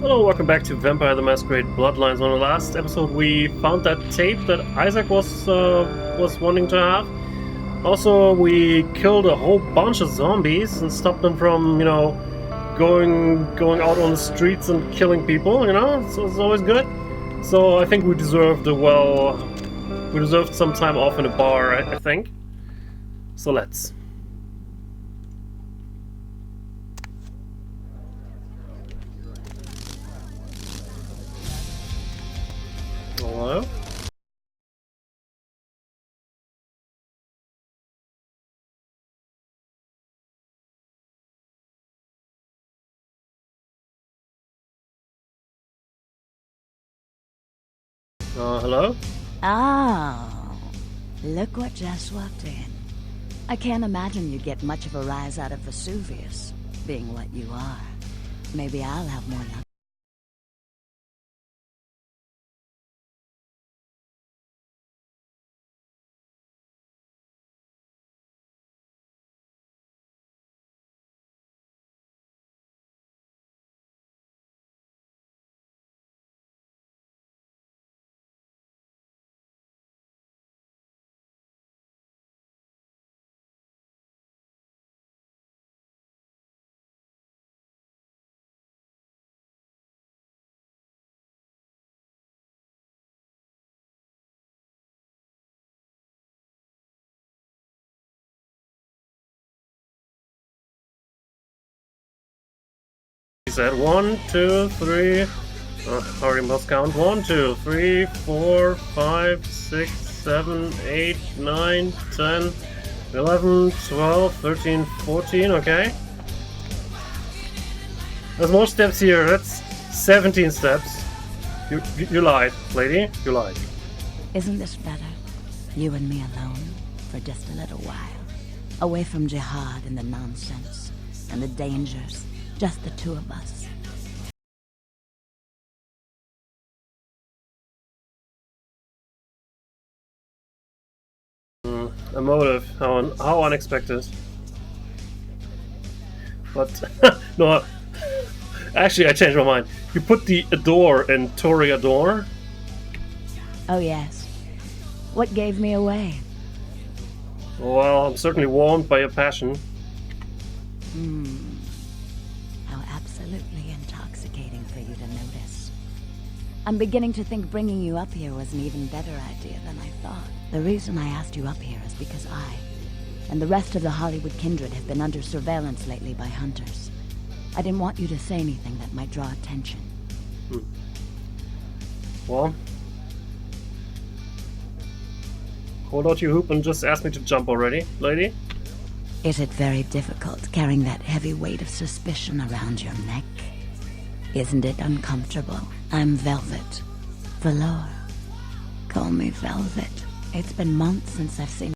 Hello, welcome back to Vampire the Masquerade Bloodlines. On the last episode, we found that tape that Isaac was wanting to have. Also, we killed a whole bunch of zombies and stopped them from, going out on the streets and killing people. So it's always good. So I think we deserved some time off in a bar. I think. So let's. Hello? Hello? Oh, look what just walked in. I can't imagine you'd get much of a rise out of Vesuvius, being what you are. Maybe I'll have more luck. He said 1, 2, 3. Already must count. 1, 2, 3, 4, 5, 6, 7, 8, 9, 10, 11, 12, 13, 14. Okay. There's more steps here. That's 17 steps. You lied, lady. You lied. Isn't this better? You and me alone, for just a little while. Away from jihad and the nonsense, and the dangers. Just the two of us. A motive. How unexpected. But no. Actually, I changed my mind. You put the Adore in Toreador? Oh yes. What gave me away? Well, I'm certainly warmed by your passion. How absolutely intoxicating for you to notice. I'm beginning to think bringing you up here was an even better idea than I thought. The reason I asked you up here is because I, and the rest of the Hollywood kindred have been under surveillance lately by hunters. I didn't want you to say anything that might draw attention. Well, hold out your hoop and just ask me to jump already, lady. Is it very difficult carrying that heavy weight of suspicion around your neck? Isn't it uncomfortable? I'm Velvet. Valor. Call me Velvet. It's been months since I've seen...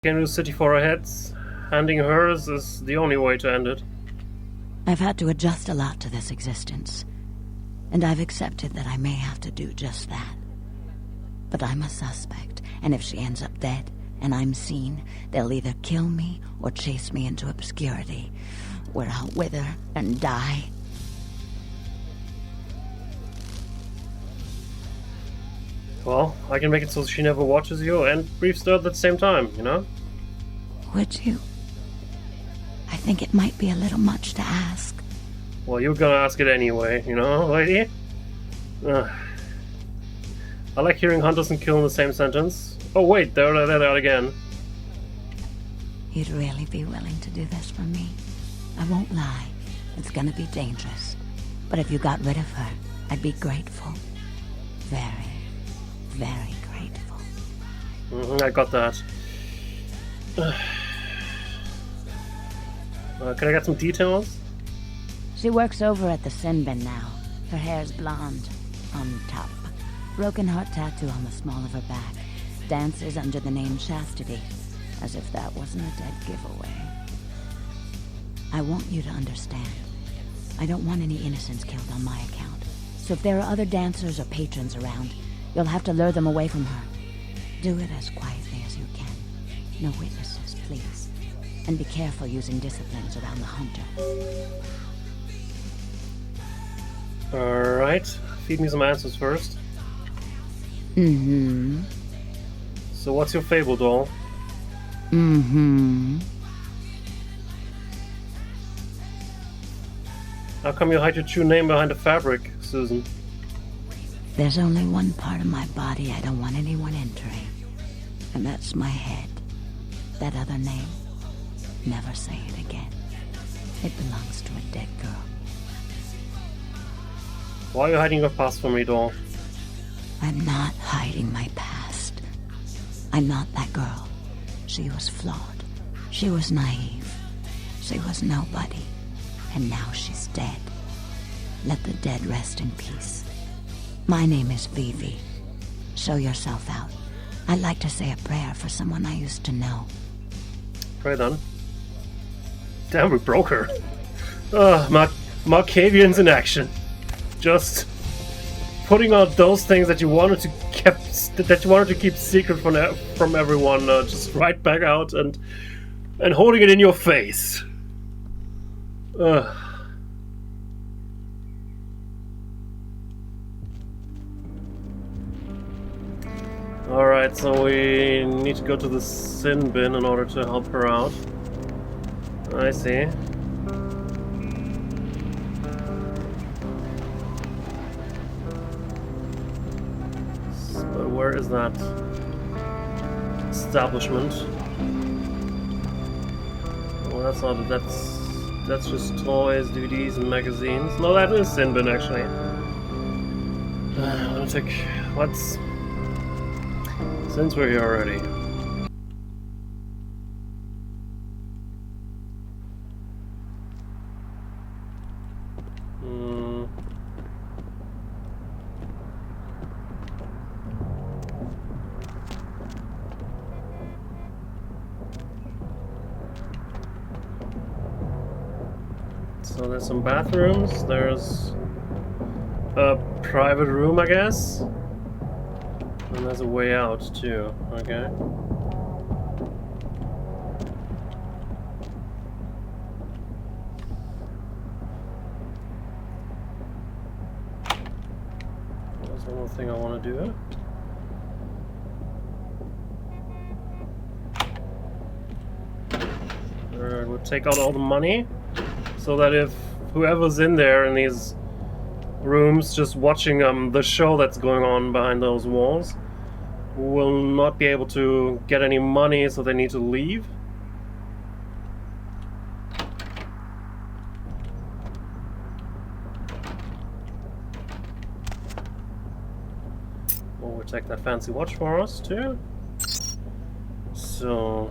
Can we city for our heads? Handing hers is the only way to end it. I've had to adjust a lot to this existence, and I've accepted that I may have to do just that. But I'm a suspect, and if she ends up dead, and I'm seen, they'll either kill me or chase me into obscurity, where I'll wither and die. Well, I can make it so she never watches you and breathes dirt at the same time, you know? Would you? I think it might be a little much to ask. Well, you're gonna ask it anyway, you know, lady? I like hearing hunters and kill in the same sentence. Oh wait, there they are again. You'd really be willing to do this for me? I won't lie. It's gonna be dangerous. But if you got rid of her, I'd be grateful. Very, very grateful. I got that. Can I get some details? She works over at the sin bin now. Her hair's blonde. On top. Broken heart tattoo on the small of her back. Dances under the name Chastity. As if that wasn't a dead giveaway. I want you to understand. I don't want any innocents killed on my account. So if there are other dancers or patrons around, you'll have to lure them away from her. Do it as quietly as you can. No witnesses, please. And be careful using disciplines around the hunter. Alright. Feed me some answers first. So what's your fable, doll? How come you hide your true name behind the fabric, Susan? There's only one part of my body I don't want anyone entering. And that's my head. That other name, never say it again. It belongs to a dead girl. Why are you hiding your past from me, doll? I'm not hiding my past. I'm not that girl. She was flawed. She was naive. She was nobody. And now she's dead. Let the dead rest in peace. My name is Vivi. Show yourself out. I'd like to say a prayer for someone I used to know. Pray then. Damn, we broke her. Malkavians in action. Just putting out those things that you wanted to keep secret from everyone, just right back out and holding it in your face. Alright, so we need to go to the sin bin in order to help her out. I see. But where is that establishment? Well, that's not. That's just toys, DVDs, and magazines. No, that is sin bin actually. I'm gonna take. Let's. Since we're here already. So there's some bathrooms, there's a private room, I guess, and there's a way out too, okay. That's one more thing I want to do. We'll take out all the money. So that if whoever's in there in these rooms just watching the show that's going on behind those walls will not be able to get any money, so they need to leave. Oh, we'll take that fancy watch for us too. So,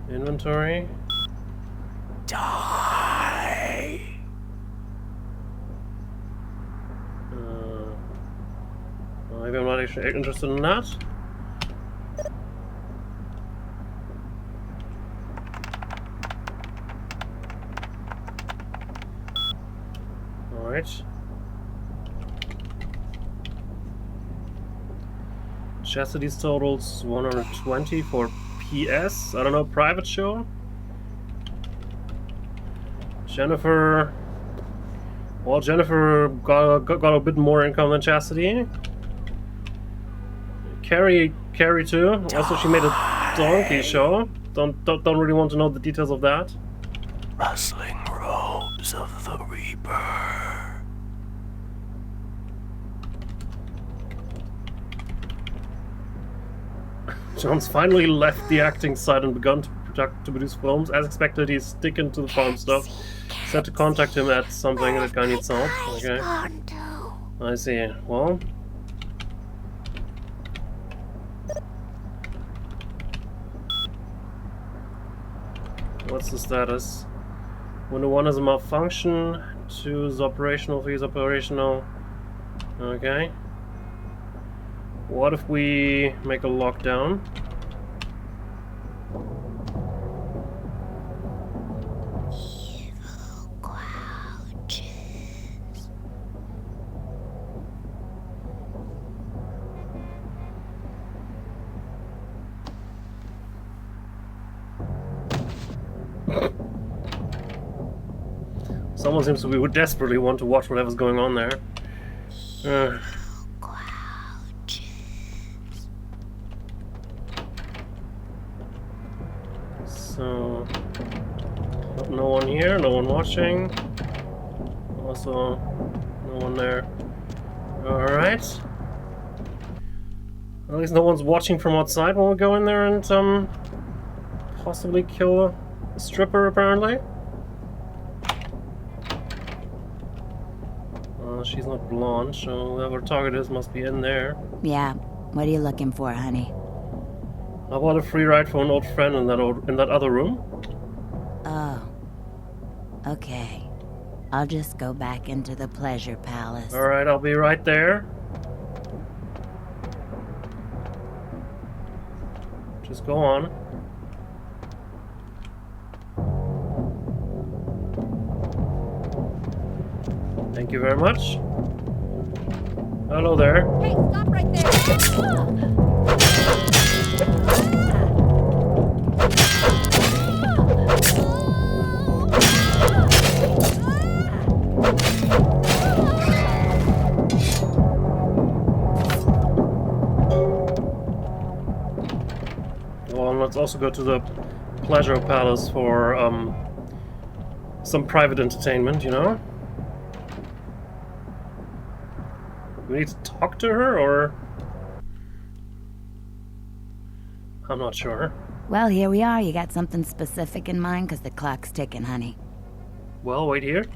inventory. Die. Maybe I'm not actually interested in that. Alright. Chastity's totals 120 for PS. I don't know, private show? Jennifer... Well, Jennifer got a bit more income than Chastity. Carrie too. Also, she made a donkey show. Don't really want to know the details of that. Rustling robes of the Reaper. John's finally left the acting side and begun to produce films. As expected, he's sticking to the farm stuff. Said to contact him at something. That guy needs help. Okay. I see. Well. What's the status? Window 1 is a malfunction. 2 is operational. 3 is operational. Okay. What if we make a lockdown? Someone seems to be desperately want to watch whatever's going on there. So, no one here, no one watching. Also, no one there. Alright. At least no one's watching from outside when we go in there and possibly kill a stripper, apparently. She's not blonde, so whoever target is must be in there. Yeah. What are you looking for, honey? I bought a free ride for an old friend in that other room. Oh. Okay. I'll just go back into the pleasure palace. Alright, I'll be right there. Just go on. Thank you very much. Hello there. Hey, stop right there! Well, let's also go to the Pleasure Palace for some private entertainment, you know? We need to talk to her, or... I'm not sure. Well, here we are. You got something specific in mind? Because the clock's ticking, honey. Well, wait here.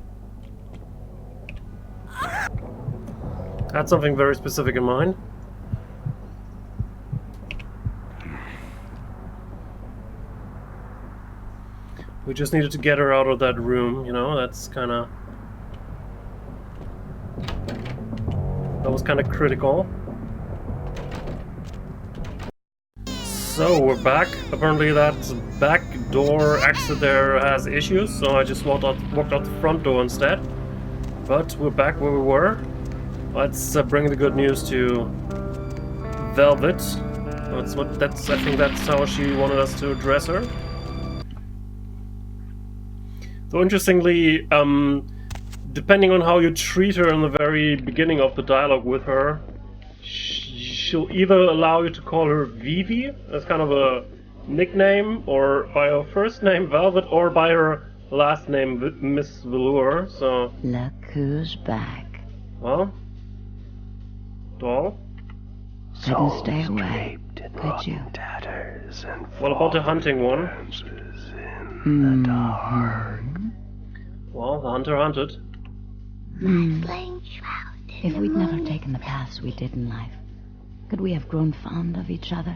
Had something very specific in mind. We just needed to get her out of that room, you know? That's kind of... That was kind of critical. So we're back. Apparently that back door exit there has issues, so I just walked out the front door instead. But we're back where we were. Let's bring the good news to Velvet. I think that's how she wanted us to address her. So interestingly, depending on how you treat her in the very beginning of the dialogue with her, she'll either allow you to call her Vivi as kind of a nickname, or by her first name Velvet, or by her last name Miss Velour. So look who's back. Well, doll. Couldn't stay away, could you? What about the hunting one? In the dark. Well, the hunter hunted. If we'd never taken the paths we did in life, could we have grown fond of each other?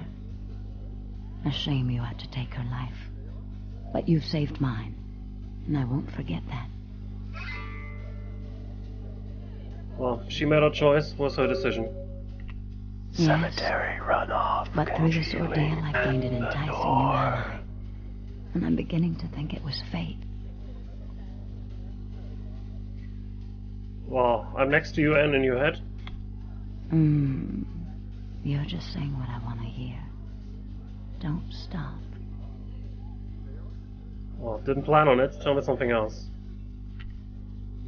A shame you had to take her life. But you've saved mine, and I won't forget that. Well, she made her choice, was her decision. Yes, Cemetery runoff. but through this ordeal I gained an enticing new ally. And I'm beginning to think it was fate. Well, I'm next to you and in your head. You're just saying what I want to hear. Don't stop. Well, didn't plan on it. Tell me something else.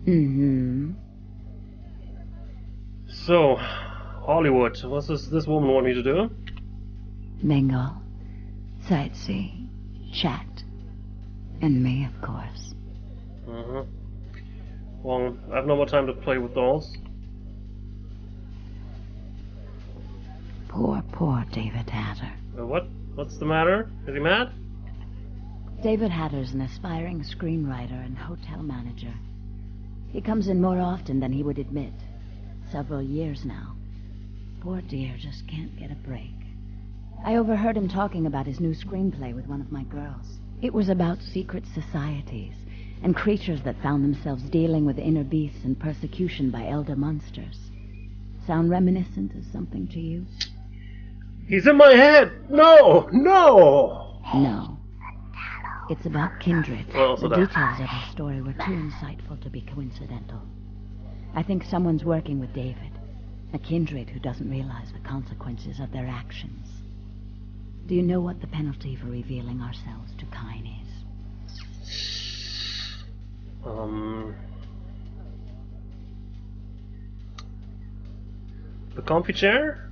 Mm-hmm. So, Hollywood. What's this woman want me to do? Mingle, sightsee, chat, and me, of course. Well, I have no more time to play with dolls. Poor David Hatter. What? What's the matter? Is he mad? David Hatter's an aspiring screenwriter and hotel manager. He comes in more often than he would admit. Several years now. Poor dear just can't get a break. I overheard him talking about his new screenplay with one of my girls. It was about secret societies and creatures that found themselves dealing with inner beasts and persecution by elder monsters. Sound reminiscent of something to you? He's in my head! No! No! No. It's about kindred. Well, so The that- details of his story were too insightful to be coincidental. I think someone's working with David. A kindred who doesn't realize the consequences of their actions. Do you know what the penalty for revealing ourselves to Kine is? The comfy chair?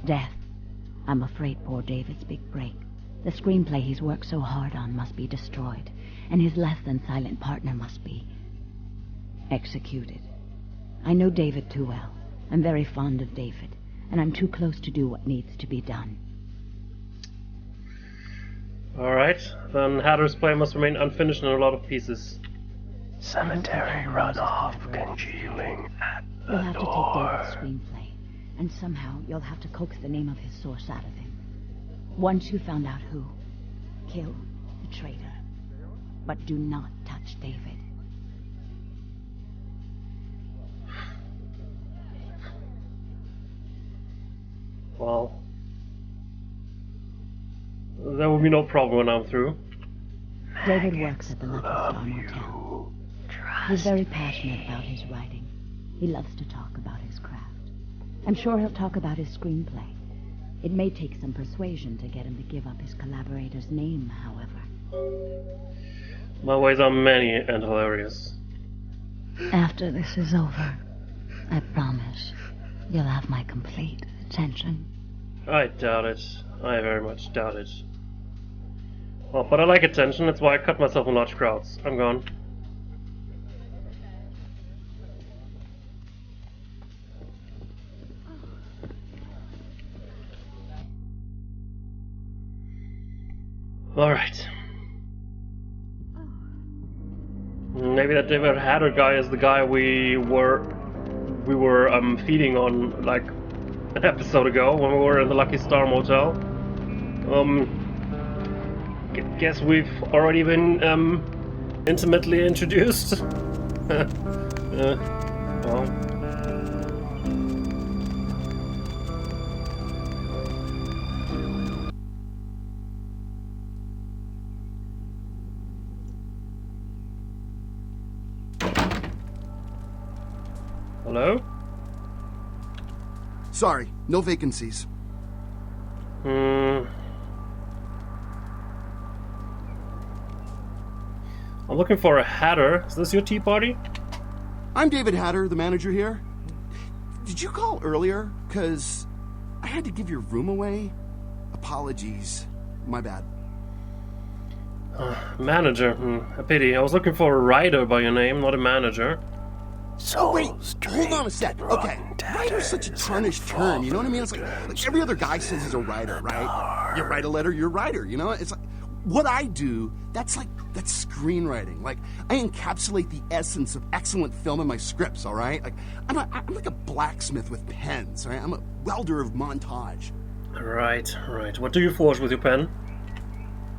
Death. I'm afraid poor David's big break. The screenplay he's worked so hard on must be destroyed, and his less-than-silent partner must be executed. I know David too well. I'm very fond of David, and I'm too close to do what needs to be done. Alright, then Hatter's play must remain unfinished in a lot of pieces. Cemetery runoff congealing at the You'll have to take door. David's screenplay, and somehow you'll have to coax the name of his source out of him. Once you found out who, kill the traitor. But do not touch David. Well, there will be no problem when I'm through. David works at the Lucky Star Motel. He's very passionate about his writing. He loves to talk about his craft. I'm sure he'll talk about his screenplay. It may take some persuasion to get him to give up his collaborator's name, however. My ways are many and hilarious. After this is over, I promise you'll have my complete attention. I doubt it. I very much doubt it. Well, but I like attention, that's why I cut myself in large crowds. I'm gone. Alright. Maybe that David Hatter guy is the guy we were feeding on like an episode ago when we were in the Lucky Star Motel. Guess we've already been intimately introduced. Well. Hello? Sorry, no vacancies. I'm looking for a Hatter. Is this your tea party? I'm David Hatter, the manager here. Did you call earlier? 'Cause I had to give your room away. Apologies. My bad. Manager. A pity. I was looking for a writer by your name, not a manager. Oh, wait, hold on a sec. Okay, writer's such a tarnished term, you know what I mean? It's like every other guy says he's a writer, right? You write a letter, you're a writer, you know? It's like, what I do, that's screenwriting. Like, I encapsulate the essence of excellent film in my scripts, all right? Like, I'm like a blacksmith with pens, all right? I'm a welder of montage. Right. What do you forge with your pen?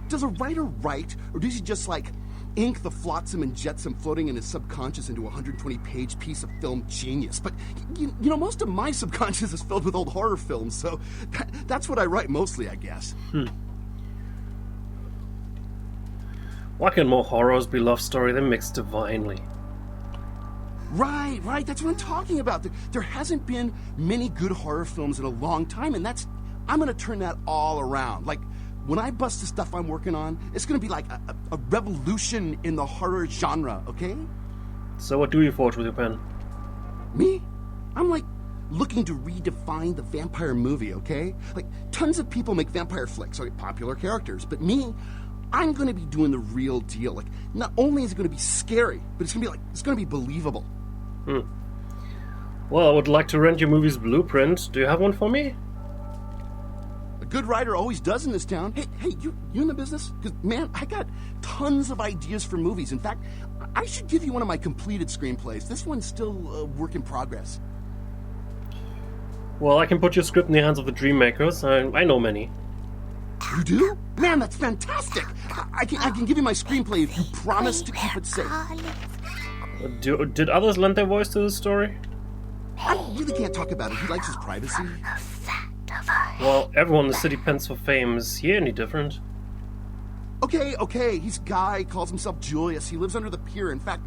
Does a writer write, or does he just, like, ink the flotsam and jetsam floating in his subconscious into a 120-page piece of film genius? But, you know, most of my subconscious is filled with old horror films, so that's what I write mostly, I guess. Why can more horrors be love story than mixed divinely? Right, that's what I'm talking about. There hasn't been many good horror films in a long time, and I'm gonna turn that all around. Like, when I bust the stuff I'm working on, it's gonna be like a revolution in the horror genre, okay? So what do you forge with your pen? Me? I'm like looking to redefine the vampire movie, okay? Like, tons of people make vampire flicks, like popular characters, but me, I'm gonna be doing the real deal. Like, not only is it gonna be scary, but it's gonna be believable. Well, I would like to rent your movie's blueprint. Do you have one for me? A good writer always does in this town. Hey, you in the business? Because, man, I got tons of ideas for movies. In fact, I should give you one of my completed screenplays. This one's still a work in progress. Well, I can put your script in the hands of the dream makers. I know many. You do? Man, that's fantastic! I can give you my screenplay if you promise to keep it safe. Did others lend their voice to the story? I really can't talk about it. He likes his privacy. Well, everyone in the city pens for fame. Is he any different? Okay. He's a guy, calls himself Julius. He lives under the pier. In fact,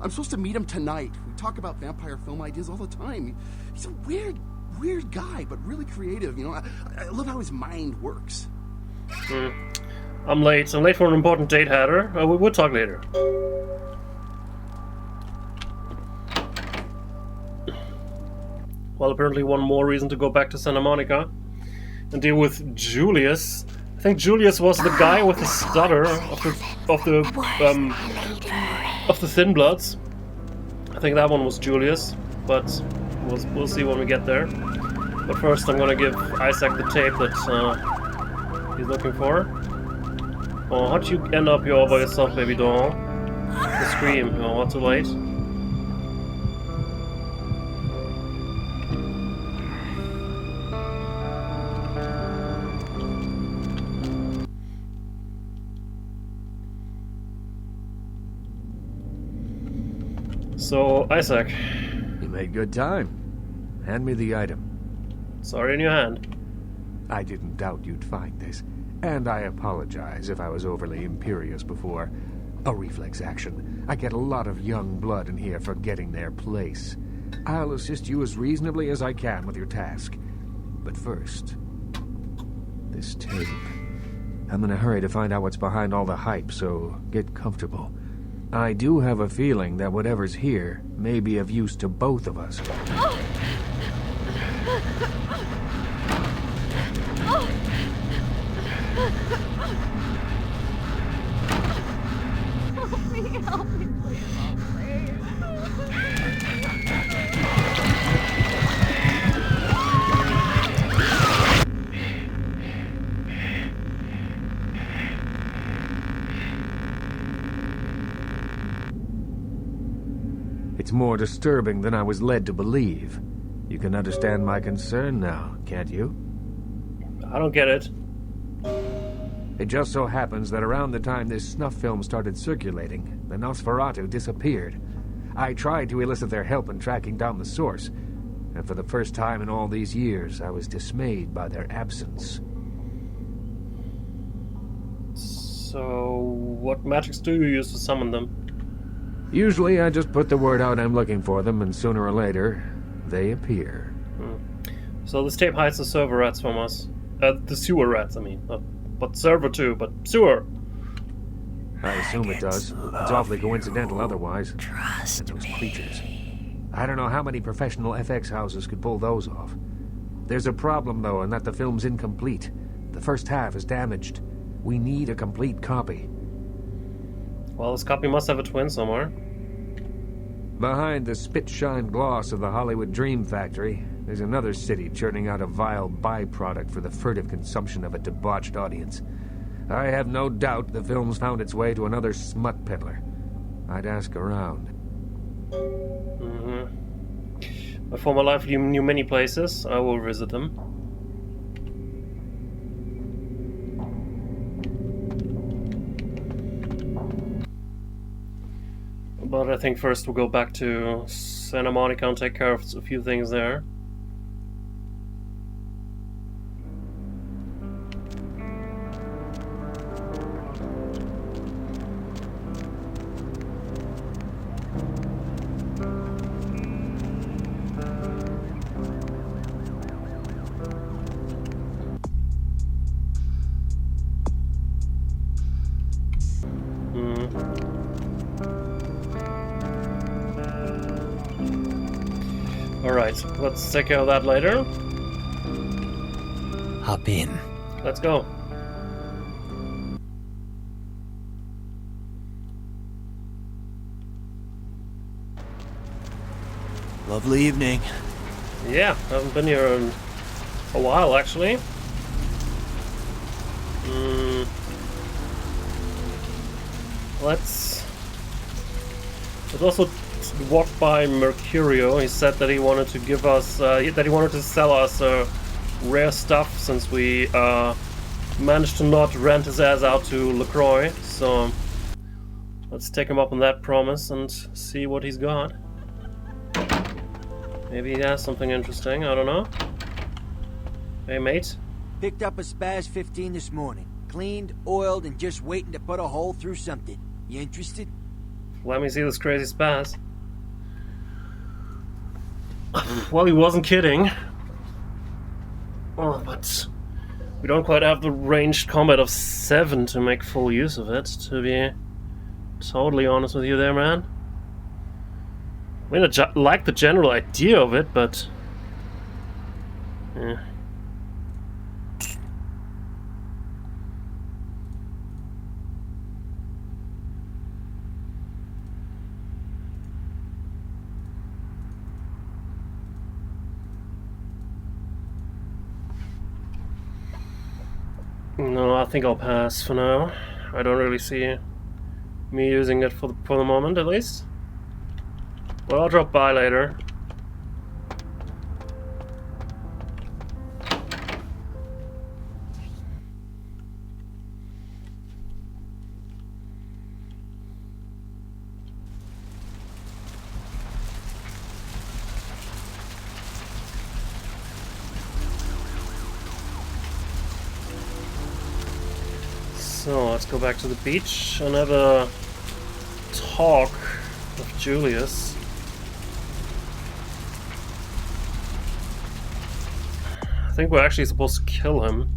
I'm supposed to meet him tonight. We talk about vampire film ideas all the time. He's a weird guy, but really creative. You know, I love how his mind works. I'm late. I'm late for an important date, Hatter. We'll talk later. Well, apparently one more reason to go back to Santa Monica and deal with Julius. I think Julius was the guy with the stutter of the Thin Bloods. I think that one was Julius, but we'll see when we get there. But first, I'm gonna give Isaac the tape that he's looking for. Oh, how'd you end up here all by yourself, baby doll? The scream. Oh, not too late. So, Isaac. You made good time. Hand me the item. Sorry in your hand. I didn't doubt you'd find this, and I apologize if I was overly imperious before. A reflex action. I get a lot of young blood in here forgetting their place. I'll assist you as reasonably as I can with your task. But first, this tape. I'm in a hurry to find out what's behind all the hype, so get comfortable. I do have a feeling that whatever's here may be of use to both of us. Help me, please. It's more disturbing than I was led to believe. You can understand my concern now, can't you? I don't get it. It just so happens that around the time this snuff film started circulating, the Nosferatu disappeared. I tried to elicit their help in tracking down the source, and for the first time in all these years, I was dismayed by their absence. So, what magics do you use to summon them? Usually, I just put the word out I'm looking for them, and sooner or later, they appear. So this tape hides the server rats from us. The sewer rats, I mean. But server too, but sewer. I assume it does. It's awfully coincidental otherwise. And those creatures. I don't know how many professional FX houses could pull those off. There's a problem, though, in that the film's incomplete. The first half is damaged. We need a complete copy. Well, this copy must have a twin somewhere. Behind the spit-shine gloss of the Hollywood Dream Factory, there's another city churning out a vile byproduct for the furtive consumption of a debauched audience. I have no doubt the film's found its way to another smut peddler. I'd ask around. My former life knew many places. I will visit them. But I think first we'll go back to Santa Monica and take care of a few things there. Alright, let's take care of that later. Hop in. Let's go. Lovely evening. Yeah, haven't been here in a while, actually. Let's also walk by Mercurio. He said that he wanted to give us, that he wanted to sell us rare stuff since we managed to not rent his ass out to LaCroix. So let's take him up on that promise and see what he's got. Maybe he has something interesting, I don't know. Hey, mate. Picked up a Spaz 15 this morning. Cleaned, oiled, and just waiting to put a hole through something. You interested? Let me see this crazy spaz. Well, he wasn't kidding. Oh, but we don't quite have the ranged combat of 7 to make full use of it, to be totally honest with you there, man. I mean, I like the general idea of it, but... yeah. No, I think I'll pass for now. I don't really see me using it for the moment, at least. Well, I'll drop by later. So, let's go back to the beach and have a talk with Julius. I think we're actually supposed to kill him.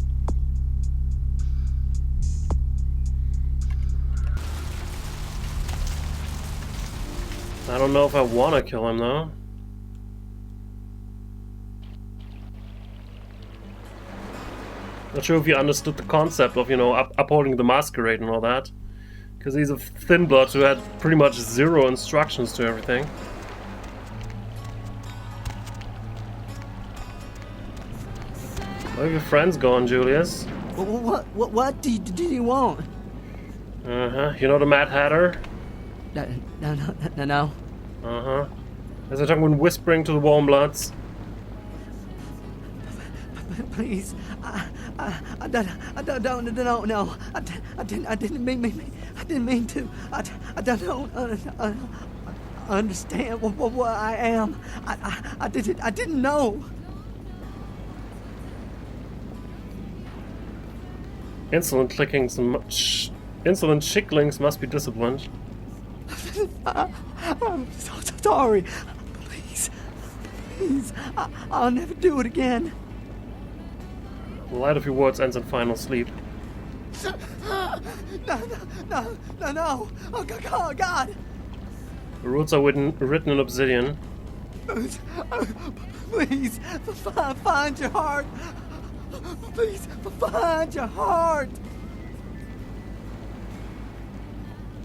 I don't know if I want to kill him though. Not sure if you understood the concept of, you know, upholding the Masquerade and all that. Because he's a thin blood who had pretty much 0 instructions to everything. Where have your friends gone, Julius? What do you want? Uh-huh. You know the Mad Hatter? No. Uh-huh. As I talk when whispering to the warm bloods. Please, I don't know. I didn't mean to. I don't understand what I am. I didn't know. Insolent chicklings must be disciplined. I'm so sorry. Please, I'll never do it again. The light of your words ends in final sleep. No. Oh, God. The roots are written in obsidian. Please, find your heart. Please, find your heart.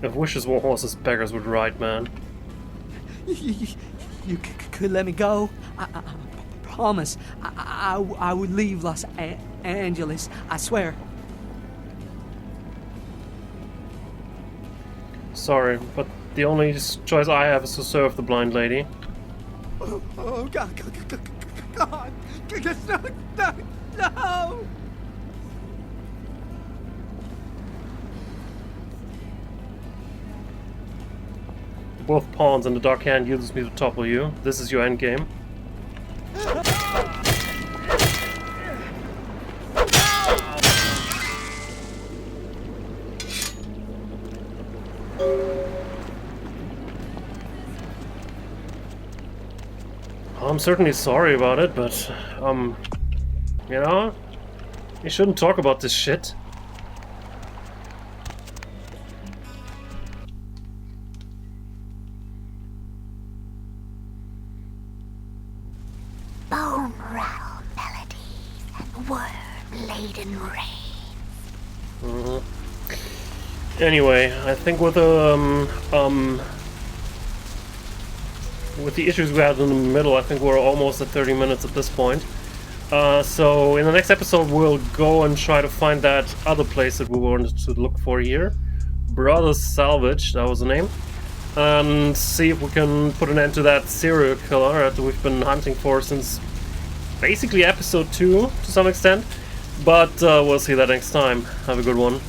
If wishes were horses, beggars would ride, man. You could let me go. I promise. I would leave Los Angeles. I swear. Sorry, but the only choice I have is to serve the blind lady. Oh God! No! Both pawns and the dark hand uses me to topple you. This is your endgame. I'm certainly sorry about it, but, you know, you shouldn't talk about this shit. word-laden rain. Anyway, I think with the issues we had in the middle, I think we're almost at 30 minutes at this point. So in the next episode we'll go and try to find that other place that we wanted to look for here. Brothers Salvage, that was the name. And see if we can put an end to that serial killer that we've been hunting for since basically episode 2 to some extent. But we'll see that next time. Have a good one.